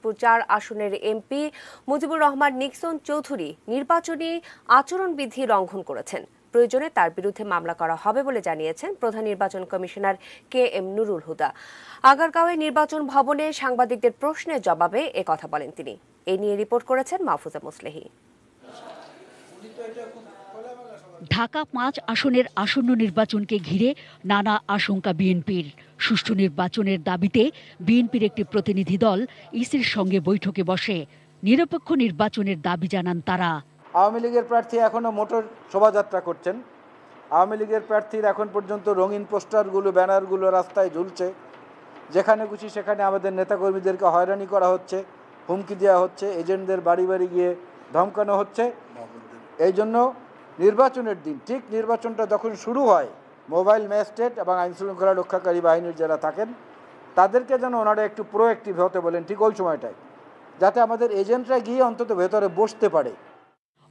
ফরিদপুর ৪ আসনের MP Mujibur Rahman Nixon Chowdhury নির্বাচনী আচরণবিধি লঙ্ঘন করেছেন। প্রয়োজনে তার বিরুদ্ধে মামলা করা হবে বলে জানিয়েছেন প্রধান নির্বাচন কমিশনার KM নুরুল হুদা। আগারগাঁওয়ে নির্বাচন ভবনে সাংবাদিকদের প্রশ্নের জবাবে একথা বলেন তিনি। এ নিয়ে রিপোর্ট করেছেন মাহফুজা মুসলেহি। ঢাকা ৫ আসনের আসন্ন নির্বাচনকে ঘিরে নানা আশঙ্কা বিএনপির। সুষ্ঠু নির্বাচনের দাবিতে বিএনপির একটি প্রতিনিধি দল ইসির সঙ্গে বৈঠকে বসে নিরপেক্ষ নির্বাচনের দাবি জানান তারা। আওয়ামী লীগের প্রার্থী এখনো মোটর শোভাযাত্রা করছেন। আওয়ামী লীগের প্রার্থীর এখন পর্যন্ত রঙিন পোস্টারগুলো ব্যানারগুলো রাস্তায় ঝুলছে। যেখানে খুশি সেখানে আমাদের নেতাকর্মীদেরকে হয়রানি করা হচ্ছে, হুমকি দেওয়া হচ্ছে, এজেন্টদের বাড়ি বাড়ি গিয়ে ধমকানো হচ্ছে। এই জন্য নির্বাচনের দিন ঠিক নির্বাচনটা যখন শুরু হয় মোবাইল ম্যাজিস্ট্রেট এবং আইনশৃঙ্খলা রক্ষাকারী বাহিনীর যারা থাকেন তাদেরকে যেন ওনারা একটু প্রোঅ্যাক্টিভ হতে বলেন ঠিক ওই সময়টায়, যাতে আমাদের এজেন্টরা গিয়ে অন্তত ভেতরে বসতে পারে।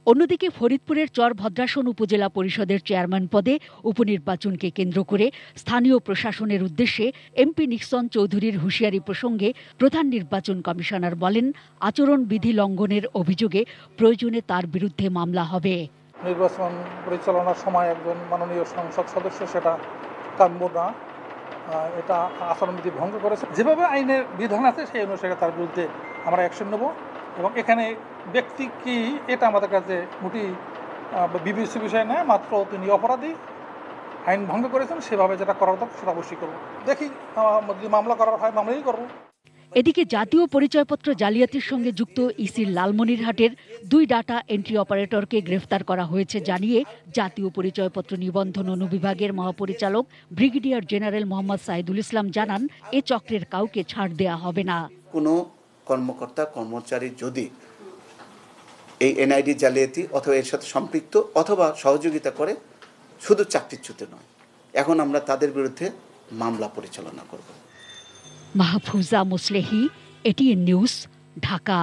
অন্যদিকে ফরিদপুরের চরভদ্রাসন উপজেলা পরিষদের চেয়ারম্যান পদে উপনির্বাচনকে কেন্দ্র করে স্থানীয় প্রশাসনের উদ্দেশ্যে এমপি নিক্সন চৌধুরীর হুঁশিয়ারি প্রসঙ্গে প্রধান নির্বাচন কমিশনার বলেন, আচরণবিধি লঙ্ঘনের অভিযোগে প্রয়োজনে তার বিরুদ্ধে মামলা হবে। নির্বাচন পরিচালনার সময় একজন মাননীয় সংসদ সদস্য সেটা কাম্য না, এটা আচরণবিধি ভঙ্গ করেছে। যেভাবে আইনের বিধান আছে সেই অনুসারে তার বিরুদ্ধে আমরা অ্যাকশন নেব এবং এখানে ব্যক্তি কি এটা আমাদের কাছে মোটেই বিবেচ্য বিষয় নয়, মাত্র তিনি অপরাধী, আইন ভঙ্গ করেছেন, সেভাবে যেটা করার দরকার সেটা অবশ্যই করবো। দেখি যদি মামলা করার হয় মামলাই করবো। এদিকে জাতীয় পরিচয়পত্র জালিয়াতির সঙ্গে যুক্ত ইসির লালমনিরহাটের 2 ডাটা এন্ট্রি অপারেটরকে গ্রেফতার করা হয়েছে জানিয়ে জাতীয় পরিচয়পত্র নিবন্ধন অনুবিভাগের মহাপরিচালক ব্রিগেডিয়ার জেনারেল মোহাম্মদ সাইদুল ইসলাম জানান, এ চক্রের কাউকে ছাড় দেয়া হবে না। কোনো কর্মকর্তা কর্মচারী যদি এই এনআইডি জালিয়াতি অথবা এর সাথে সম্পৃক্ত অথবা সহযোগিতা করে, শুধু চাকরিচ্যুত নয়, এখন আমরা তাদের বিরুদ্ধে মামলা পরিচালনা করব। Mahfuza Muslehi, ATN news, Dhaka.